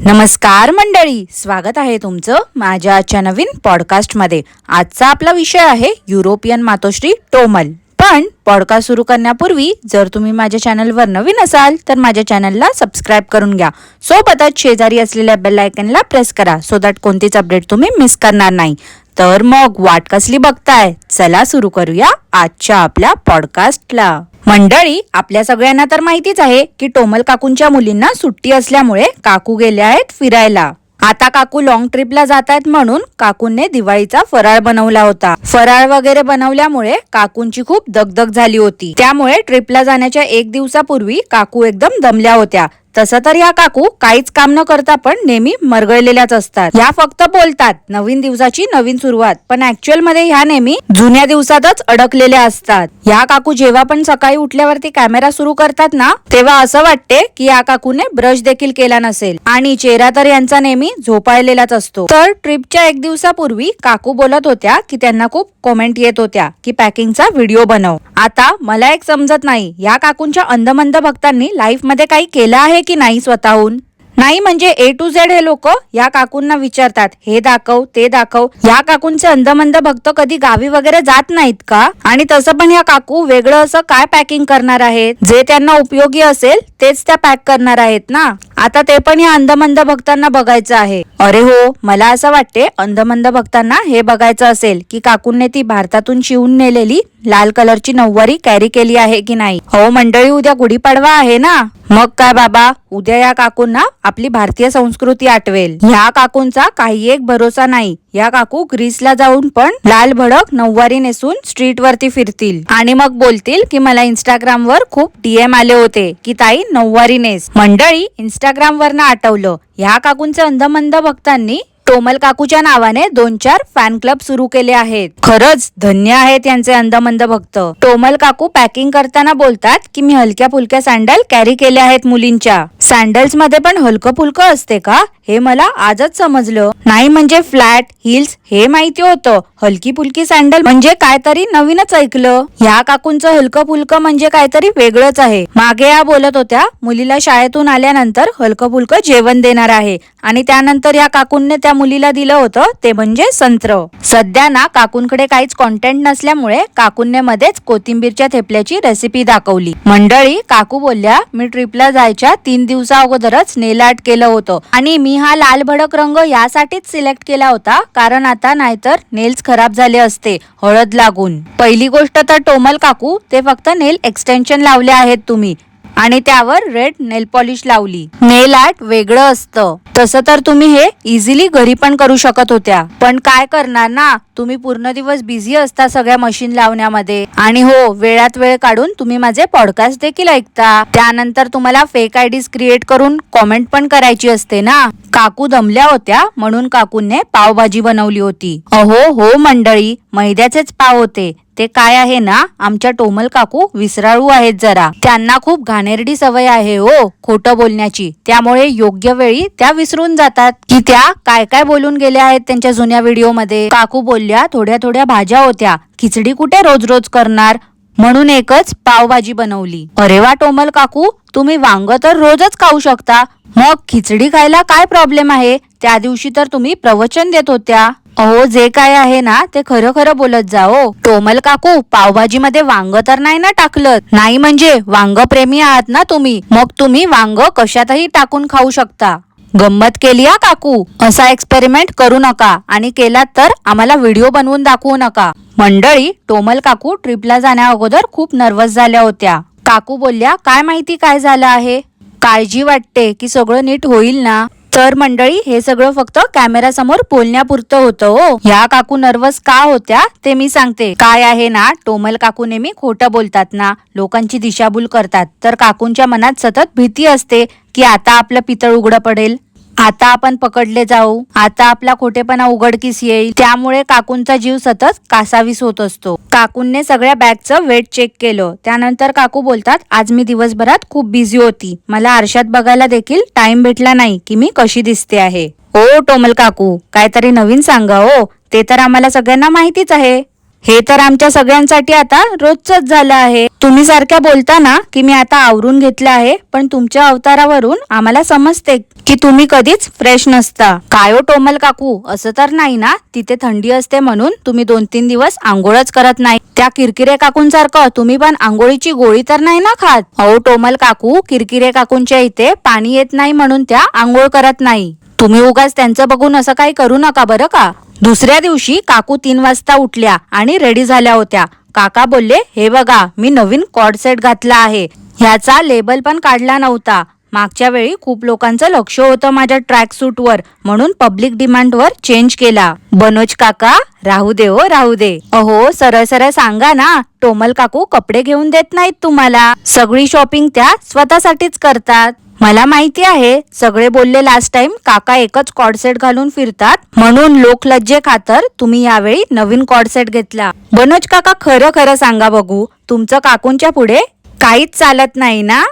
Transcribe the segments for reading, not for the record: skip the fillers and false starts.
नमस्कार मंडळी, स्वागत आहे तुमचं माझ्या आजच्या नवीन पॉडकास्टमध्ये। आजचा आपला विषय आहे युरोपियन मातोश्री टोमल। पण पॉडकास्ट सुरू करण्यापूर्वी जर तुम्ही माझ्या चॅनलवर नवीन असाल तर माझ्या चॅनलला सबस्क्राईब करून घ्या। सोबतच शेजारी असलेल्या बेल आयकॉनला प्रेस करा सो दॅट कोणतीच अपडेट तुम्ही मिस करणार नाही। तर मग वाट कसली बघताय, चला सुरू करूया आजच्या आपल्या पॉडकास्टला। मंडळी, आपल्या सगळ्यांना तर माहितीच आहे की टोमल काकूंच्या मुलींना सुट्टी असल्यामुळे काकू गेले आहेत फिरायला। आता काकू लॉंग ट्रिपला जात आहेत म्हणून काकूंनी दिवाळीचा फराळ बनवला होता। फराळ वगैरे बनवल्यामुळे काकूंची खूप दगदग झाली होती, त्यामुळे ट्रिपला जाण्याच्या एक दिवसापूर्वी काकू एकदम दमल्या होत्या। तसं तर या काकू काहीच काम न करता पण नेहमी मरगळलेल्याच असतात। या फक्त बोलतात नवीन दिवसाची नवीन सुरुवात, पण ऍक्च्युअल मध्ये ह्या नेहमी जुन्या दिवसातच अडकलेल्या असतात। या काकू जेव्हा पण सकाळी उठल्यावरती कॅमेरा सुरू करतात ना, तेव्हा असं वाटते की या काकूने ब्रश देखील केला नसेल आणि चेहरा तर यांचा नेहमी झोपाळलेलाच असतो। तर ट्रिपच्या एक दिवसापूर्वी काकू बोलत होत्या की त्यांना खूप कमेंट येत होत्या की पॅकिंगचा व्हिडिओ बनव। आता मला एक समजत नाही, या काकूंच्या अंधमंद भक्तांनी लाईफ मध्ये काही केलं आहे की नाही स्वतःहून? नाही म्हणजे ए टू झेड हे लोक या काकूंना विचारतात, हे दाखव ते दाखव। या काकूंचे अंधमंद भक्त कधी गावी वगैरे जात नाहीत का? आणि तसं पण या काकू वेगळं असं काय पॅकिंग करणार आहेत? जे त्यांना उपयोगी असेल तेच त्या पॅक करणार आहेत ना। आता ते पण या अंधमंद भक्तांना बघायचं आहे। अरे हो, मला असं वाटते अंधमंद भक्तांना हे बघायचं असेल की काकूंनी ती भारतातून शिवून नेलेली लाल कलरची नऊवारी कॅरी केली आहे की नाही। हो मंडळी, उद्या गुढीपाडवा आहे ना, मग काय बाबा, उद्या या काकूंना आपली भारतीय संस्कृती आठवेल। ह्या काकूंचा काही एक भरोसा नाही। या काकू ग्रीसला जाऊन पण लाल भडक नऊवारी नेसून स्ट्रीट वरती फिरतील आणि मग बोलतील की मला इंस्टाग्राम वर खूप DM आले होते की ताई नऊवारी नेस। मंडळी, इंस्टाग्राम वरनं आठवलं, ह्या काकूंच्या अंधमंद भक्तांनी टोमल काकूच्या नावाने 2-4 फॅन क्लब सुरू केले आहेत। खरंच धन्य आहेत यांचे अंधमंद भक्त। टोमल काकू पॅकिंग करताना बोलतात की मी हलक्या फुलक्या सँडल कॅरी केल्या आहेत मुलींच्या। सँडल्स मध्ये पण हलकं फुलकं असते का? हे मला आजच समजलं। नाही म्हणजे फ्लॅट हिल्स हे माहिती होतं, हलकी फुलकी सँडल म्हणजे काहीतरी नवीनच ऐकलं। ह्या काकूंचं हलकं फुलकं म्हणजे काहीतरी वेगळंच आहे। मागे या बोलत होत्या मुलीला शाळेतून आल्यानंतर हलकं फुलकं जेवण देणार आहे आणि त्यानंतर या काकूंनी त्या मुलीला दिलं होतं ते म्हणजे संत्र। सध्या ना काकूंकडे काहीच कॉन्टेंट नसल्यामुळे काकूंनी मध्येच कोथिंबीरच्या थेपल्याची रेसिपी दाखवली। मंडळी, काकू बोलल्या मी ट्रिपला जायच्या 3 दिवसा अगोदरच नेल आर्ट केलं होतं आणि मी हा लाल भडक रंग यासाठीच सिलेक्ट केला होता कारण आता नाहीतर नेल्स खराब झाले असते हळद लागून। पहिली गोष्ट तर टोमल काकू, ते फक्त नेल एक्सटेन्शन लावले आहेत तुम्ही आणि त्यावर रेड नेल पॉलिश लावली। नेल आर्ट वेगळं असतं। तसं तर तुम्ही हे इझिली घरी पण करू शकत होत्या, पण काय करणार ना, तुम्ही पूर्ण दिवस बिझी असता सगळ्या मशीन लावण्यामध्ये। आणि हो, वेळात वेळ काढून तुम्ही माझे पॉडकास्ट देखील ऐकता, त्यानंतर तुम्हाला फेक आयडीज क्रिएट करून कॉमेंट पण करायची असते ना। काकू दमल्या होत्या म्हणून काकूंनी पावभाजी बनवली होती। अहो हो मंडळी, मैद्याचेच पाव होते। ते काय आहे ना, आमच्या टोमल काकू विसराळू आहेत जरा, त्यांना खूप घाणेरडी सवय आहे हो खोटं बोलण्याची, त्यामुळे योग्य वेळी त्या विसरून जातात की त्या काय काय बोलून गेल्या आहेत त्यांच्या जुन्या व्हिडिओ मध्ये। काकू बोलल्या थोड्या थोड्या भाज्या होत्या, खिचडी कुठे रोज रोज करणार, म्हणून एकच पावभाजी बनवली। अरे वा टोमल काकू, तुम्ही वांग तर रोजच खाऊ शकता, मग खिचडी खायला काय प्रॉब्लेम आहे? त्या दिवशी तर तुम्ही प्रवचन देत होत्या। अहो जे काय आहे ना ते खरं खरं बोलत जाओ। टोमल काकू, पावभाजी मध्ये वांग तर नाही ना टाकलं? नाही म्हणजे वांग प्रेमी आहात ना तुम्ही, मग तुम्ही वांग कशातही टाकून खाऊ शकता। गंमत केली हा काकू, असा एक्सपेरिमेंट करू नका आणि केलात तर आम्हाला व्हिडिओ बनवून दाखवू नका। मंडळी, टोमल काकू ट्रिपला जाण्या अगोदर खूप नर्वस झाल्या होत्या। काकू बोलल्या काय माहिती काय झालं आहे, काळजी वाटते की सगळं नीट होईल ना। तर मंडळी, हे सगळं फक्त कॅमेरा समोर बोलण्यापुरतं होतं हो। ह्या काकू नर्वस का होत्या ते मी सांगते। काय आहे ना, टोमल काकू नेहमी खोटं बोलतात ना, लोकांची दिशाभूल करतात, तर काकूंच्या मनात सतत भीती असते की आता आपलं पितळ उघडं पडेल, आता आपण पकडले जाऊ, आता आपला खोटेपणा उघडकीस येईल, त्यामुळे काकूंचा जीव सतत कासावीस होत असतो। काकूंनी सगळ्या बॅगचं वेट चेक केलं, त्यानंतर काकू बोलतात आज मी दिवसभरात खूप बिझी होती, मला आरशात बघायला देखील टाइम भेटला नाही की मी कशी दिसते आहे। ओ टोमल काकू, काहीतरी नवीन सांगा हो, ते तर आम्हाला सगळ्यांना माहितीच आहे। हे तर आमच्या सगळ्यांसाठी आता रोजच झालं आहे. तुम्ही सारख्या बोलता ना की मी आता आवरून घेतलं आहे, पण तुमच्या अवतारावरून आम्हाला समजते की तुम्ही कधीच फ्रेश नसता. काय हो टोमल काकू, असं तर नाही ना तिथे थंडी असते म्हणून तुम्ही 2-3 दिवस आंघोळच करत नाही? त्या किरकिरे काकूंसारखं तुम्ही पण आंघोळीची गोळी तर नाही ना खात? अहो टोमल काकू, किरकिरे काकूंच्या इथे पाणी येत नाही म्हणून त्या आंघोळ करत नाही. तुम्ही उगाच त्यांचं बघून असं काही करू नका बरं का. दुसऱ्या दिवशी काकू 3 वाजता उठल्या आणि रेडी झाल्या होत्या. काका बोलले, हे बघा मी नवीन कॉर्ड सेट घातला आहे. ह्याचा लेबल पण काढला नव्हता. मागच्या वेळी खूप लोकांचं लक्ष होतं माझ्या ट्रॅक सूट वर, म्हणून पब्लिक डिमांड वर चेंज केला. बनोज काका राहू दे हो राहू दे. अहो सरळ सरळ सांगा ना, टोमल काकू कपडे घेऊन देत नाहीत तुम्हाला. सगळी शॉपिंग त्या स्वतःसाठीच करतात. मला माहिती आहे, सगळे बोलले लास्ट टाइम काका एकच कॉर्ड सेट घालून फिरतात म्हणून लोक लज्जे खातर तुम्ही यावेळी नवीन कॉर्ड सेट घेतला. बनोज काका खरं खरं सांगा बघू, तुमचं काकूंच्या पुढे काहीच चालत नाही ना?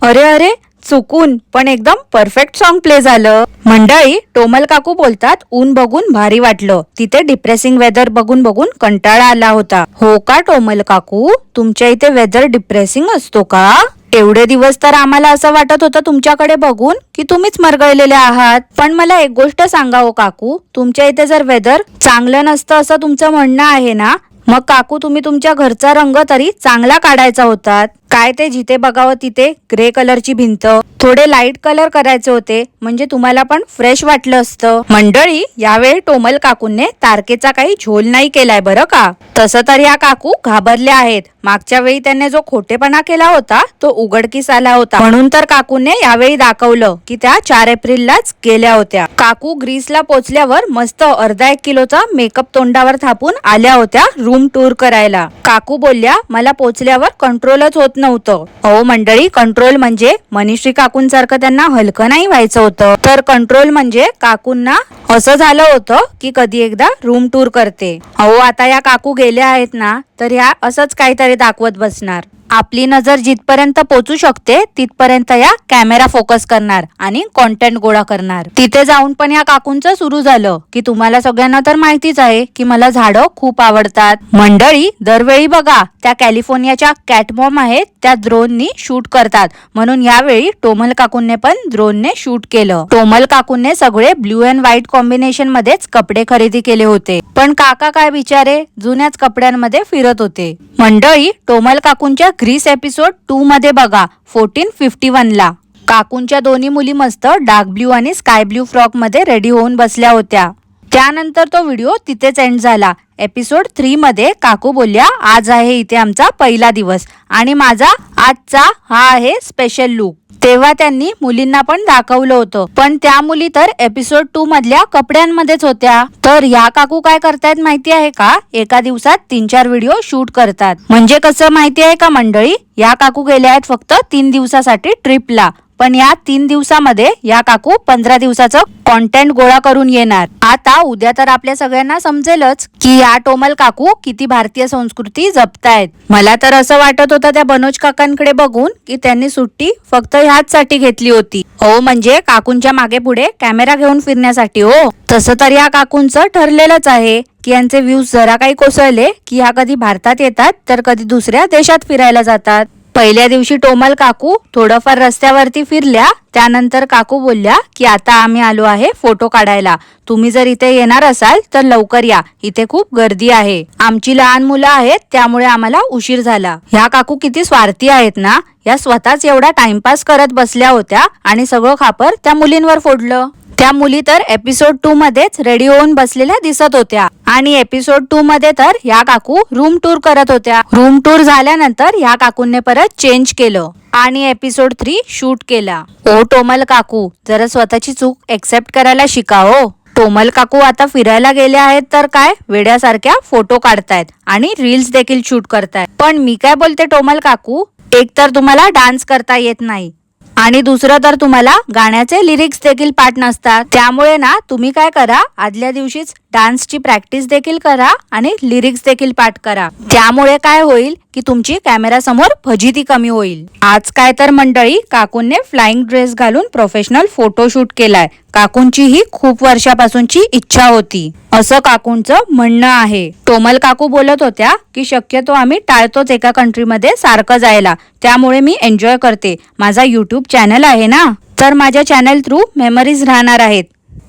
अरे अरे, चुकून पण एकदम परफेक्ट सॉन्ग प्ले झालं. मंडळी, टोमल काकू बोलतात ऊन बघून भारी वाटलं, तिथे डिप्रेसिंग वेदर बघून बघून कंटाळा आला होता. हो का टोमल काकू, तुमच्या इथे वेदर डिप्रेसिंग असतो का? एवढे दिवस तर आम्हाला असं वाटत होतं तुमच्याकडे बघून की तुम्हीच मरगळलेले आहात. पण मला एक गोष्ट सांगा हो काकू, तुमच्या इथे जर वेदर चांगलं नसतं असं तुमचं म्हणणं आहे ना, मग काकू तुम्ही तुमच्या घरचा रंग तरी चांगला काढायचा होता. काय ते जिथे बघावं तिथे ग्रे कलरची भिंत, थोडे लाईट कलर करायचे होते, म्हणजे तुम्हाला पण फ्रेश वाटलं असतं. मंडळी, यावेळी टोमल काकूंने तारकेचा काही झोल नाही केलाय बरं का. तसं तर या काकू घाबरल्या आहेत. मागच्या वेळी त्यांनी जो खोटेपणा केला होता तो उघडकीस आला होता, म्हणून तर काकूने यावेळी दाखवलं की त्या 4 एप्रिललाच गेल्या होत्या. काकू ग्रीसला पोचल्यावर मस्त अर्धा 1 किलोचा मेकअप तोंडावर थापून आल्या होत्या रूम टूर करायला. काकू बोलल्या, मला पोचल्यावर कंट्रोलच होत नव्हतं. अहो मंडळी, कंट्रोल म्हणजे मनीश्री काकूंसारखं त्यांना हलकं नाही व्हायचं होतं, तर कंट्रोल म्हणजे काकूंना असं झालं होतं की कधी एकदा रूम टूर करते. अहो आता या काकू गेल्या आहेत ना, तर ह्या असंच काहीतरी दाखवत बसणार. आपली नजर जिथपर्यंत पोचू शकते तिथपर्यंत या कॅमेरा फोकस करणार आणि कॉन्टेंट गोळा करणार. तिथे जाऊन पण या काकूंचं सुरू झालं की तुम्हाला सगळ्यांना तर माहितीच आहे की मला झाडं खूप आवडतात. मंडळी, दरवेळी बघा त्या कॅलिफोर्नियाच्या कॅटमॉम आहेत त्या ड्रोननी शूट करतात, म्हणून यावेळी टोमल काकूंने पण ड्रोनने शूट केलं. टोमल काकूंने सगळे ब्ल्यू अँड व्हाईट कॉम्बिनेशन मध्येच कपडे खरेदी केले होते, पण काका काय बिचारे जुन्याच कपड्यांमध्ये फिरत होते. मंडळी, टोमल काकूंच्या ग्रीस एपिसोड 2 मध्ये बघा 1451 ला काकूंच्या दोन्ही मुली मस्त डार्क ब्ल्यू आणि स्काय ब्ल्यू फ्रॉक मध्ये रेडी होऊन बसल्या होत्या. त्यानंतर तो व्हिडिओ तिथेच एंड झाला. एपिसोड 3 मध्ये काकू बोलल्या, आज आहे इथे आमचा पहिला दिवस आणि माझा आजचा हा आहे स्पेशल लुक. तेव्हा त्यांनी मुलींना पण दाखवलं होतं, पण त्या मुली तर एपिसोड 2 मधल्या कपड्यांमध्येच होत्या. तर या काकू काय करतायत माहिती आहे का, एका दिवसात 3-4 व्हिडिओ शूट करतात. म्हणजे कसं माहिती आहे का मंडळी, या काकू गेल्या आहेत फक्त 3 दिवसासाठी ट्रिपला, पण या 3 दिवसामध्ये या काकू 15 दिवसाचं कॉन्टेंट गोळा करून येणार. आता उद्या तर आपल्या सगळ्यांना समजेलच की या टोमल काकू किती भारतीय संस्कृती जपतायत. मला तर असं वाटत होतं त्या बनोज काकांकडे बघून की त्यांनी सुट्टी फक्त ह्याचसाठी घेतली होती. हो, म्हणजे काकूंच्या मागे पुढे कॅमेरा घेऊन फिरण्यासाठी. हो, तसं तर या काकूंचं ठरलेलंच आहे की यांचे व्ह्यूज जरा काही कोसळले की ह्या कधी भारतात येतात तर कधी दुसऱ्या देशात फिरायला जातात. पहिल्या दिवशी टोमल काकू थोडंफार रस्त्यावरती फिरल्या, त्यानंतर काकू बोलल्या की आता आम्ही आलो आहे फोटो काढायला. तुम्ही जर इथे येणार असाल तर लवकर या, इथे खूप गर्दी आहे. आमची लहान मुलं आहेत त्यामुळे आम्हाला उशीर झाला. ह्या काकू किती स्वार्थी आहेत ना, या स्वतःच एवढा टाइमपास करत बसल्या होत्या आणि सगळं खापर त्या मुलींवर फोडलं. त्या मुली तर एपिसोड 2 मध्येच रेडी होऊन बसलेल्या दिसत होत्या आणि एपिसोड 2 मध्ये तर या काकू रूम टूर करत होत्या. रूम टूर झाल्यानंतर या काकूंनी परत चेंज केलं आणि एपिसोड 3 शूट केला. ओ टोमल काकू, जरा स्वतःची चूक एक्सेप्ट करायला शिका हो. टोमल काकू आता फिरायला गेल्या आहेत तर काय वेड्यासारख्या फोटो काढतायत आणि रील्स देखील शूट करतायत. पण मी काय बोलते टोमल काकू, एक तर तुम्हाला डान्स करता येत नाही, आणि दुसरं तर तुम्हाला गाण्याचे लिरिक्स देखील पाठ नसतात. त्यामुळे ना तुम्ही काय करा, आदल्या दिवशीच डान्सची प्रॅक्टिस देखील करा आणि लिरिक्स देखील पाठ करा. त्यामुळे काय होईल की तुमची कॅमेरा समोर फजिती कमी होईल. आज काय तर मंडळी, काकूंनी फ्लाइंग ड्रेस घालून प्रोफेशनल फोटोशूट केलाय. काकूंची ही खूप वर्षापासूनची इच्छा होती असं काकूंचं म्हणणं आहे. टोमल काकू बोलत होत्या की शक्यतो आम्ही टाळतोच एका कंट्रीमध्ये सारखं जायला, त्यामुळे मी एन्जॉय करते. माझा युट्यूब चॅनल आहे ना, तर माझ्या चॅनल थ्रू मेमरीज राहणार आहेत.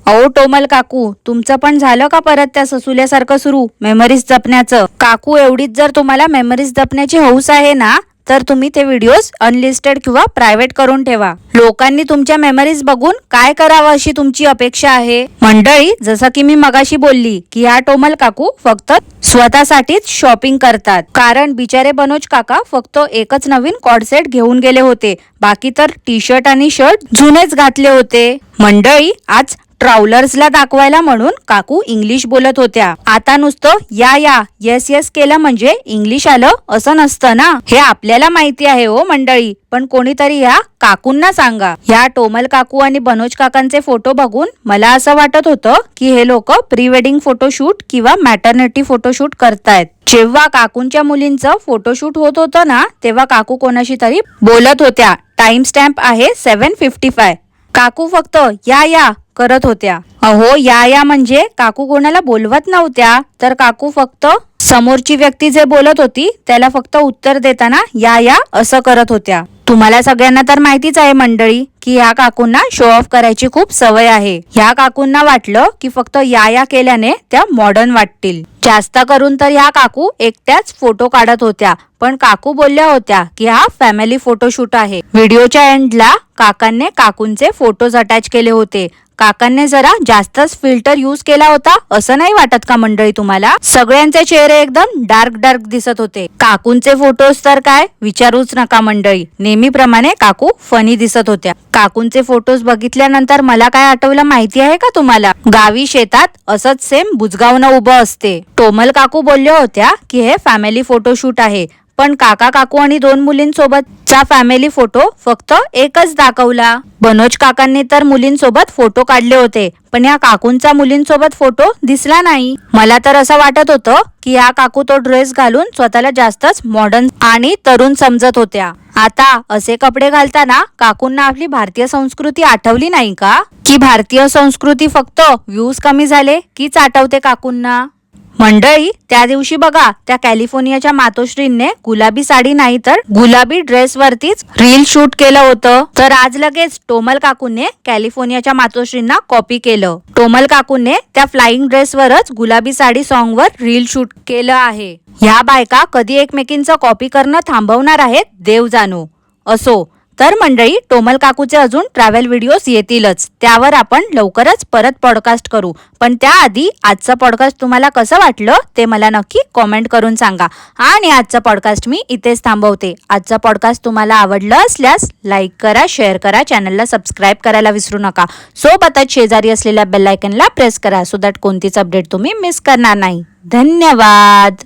अहो टोमल काकू, तुमचं पण झालं का परत त्या ससुल्यासारखं सुरू मेमरीज जपण्याचं? काकू, एवढीच जर तुम्हाला मेमरीज जपण्याची हौस आहे ना, तर तुम्ही ते व्हिडिओज अनलिस्टेड किंवा प्रायव्हेट करून ठेवा. लोकांनी तुमच्या मेमरीज बघून काय करावं अशी तुमची अपेक्षा आहे? मंडळी, जसं की मी मगाशी बोलली की ह्या टोमल काकू फक्त स्वतःसाठीच शॉपिंग करतात. कारण बिचारे बनोज काका फक्त एकच नवीन कॉर्ड सेट घेऊन गेले होते, बाकी तर टी शर्ट आणि शर्ट जुनेच घातले होते. मंडळी, आज ट्रॅव्हलर्सला दाखवायला म्हणून काकू इंग्लिश बोलत होत्या. आता नुसतं या येस येस केलं म्हणजे इंग्लिश आलं असं नसतं ना. हे आपल्याला माहिती आहे हो मंडळी, पण कोणीतरी ह्या काकूंना सांगा. ह्या टोमल काकू आणि बनोज काकांचे फोटो बघून मला असं वाटत होतं की हे लोक प्री वेडिंग फोटोशूट किंवा मॅटर्निटी फोटोशूट करतायत. जेव्हा काकूंच्या मुलींचं फोटोशूट होत होतं ना, तेव्हा काकू कोणाशी तरी बोलत होत्या. टाइम स्टॅम्प आहे 7:55. काकू फक्त या करत होत्या. अहो या म्हणजे काकू कोणाला बोलवत नव्हत्या, तर काकू फक्त समोरची व्यक्ती जे बोलत होती त्याला फक्त उत्तर देताना या असं करत होत्या. तुम्हाला सगळ्यांना तर माहितीच आहे मंडळी की ह्या काकूंना शो ऑफ करायची खूप सवय आहे. ह्या काकूंना वाटलं की फक्त या केल्याने त्या मॉडर्न वाटतील. जास्त करून तर ह्या काकू एकट्याच फोटो काढत होत्या, पण काकू बोलल्या होत्या की हा फॅमिली फोटोशूट आहे. व्हिडिओच्या एंडला काकांनी काकूंचे फोटोज अटॅच केले होते. काकांनी जरा जास्तच फिल्टर यूज केला होता असं नाही वाटत का मंडळी तुम्हाला? सगळ्यांचे चेहरे एकदम डार्क दिसत होते. काकूंचे फोटोज तर काय विचारूच नका मंडळी. नेहमीप्रमाणे काकू फनी दिसत होत्या. काकूंचे फोटोज बघितल्यानंतर मला काय आठवलं माहिती आहे का तुम्हाला? गावी शेतात असंच सेम बुजगावनं उभं असते. टोमल काकू बोलल्या होत्या की हे फॅमिली फोटोशूट आहे, पण काका काकू आणि 2 मुलींसोबतचा फॅमिली फोटो फक्त एकच दाखवला. बनोज काकांनी तर मुलींसोबत फोटो काढले होते, पण या काकूंचा मुलींसोबत फोटो दिसला नाही. मला तर असं वाटत होतं की या काकू तो ड्रेस घालून स्वतःला जास्तच मॉडर्न आणि तरुण समजत होत्या. आता असे कपडे घालताना काकूंना आपली भारतीय संस्कृती आठवली नाही का? की भारतीय संस्कृती फक्त व्ह्यूज कमी झाले कीच आठवते काकूंना? मंडळी, त्या दिवशी बघा त्या कॅलिफोर्नियाच्या मातोश्रींने गुलाबी साडी नाही तर गुलाबी ड्रेस वरतीच रील शूट केलं होतं. तर आज लगेच टोमल काकूंने कॅलिफोर्नियाच्या मातोश्रींना कॉपी केलं. टोमल काकूंने त्या फ्लाइंग ड्रेसवरच गुलाबी साडी सॉन्ग वर रील शूट केलं आहे. ह्या बायका कधी एकमेकींचं कॉपी करणं थांबवणार आहेत देव जाणो. असो तर मंडळी, टोमल काकूचे अजून ट्रॅव्हल व्हिडिओज येतीलच, त्यावर आपण लवकरच परत पॉडकास्ट करू. पण त्याआधी आजचं पॉडकास्ट तुम्हाला कसं वाटलं ते मला नक्की कॉमेंट करून सांगा. आणि आजचं पॉडकास्ट मी इथेच थांबवते. आजचं पॉडकास्ट तुम्हाला आवडलं असल्यास लाईक करा, शेअर करा, चॅनलला सबस्क्राईब करायला विसरू नका. सोबतच शेजारी असलेल्या बेल आयकनला प्रेस करा, सो दॅट कोणतीच अपडेट तुम्ही मिस करणार नाही. धन्यवाद.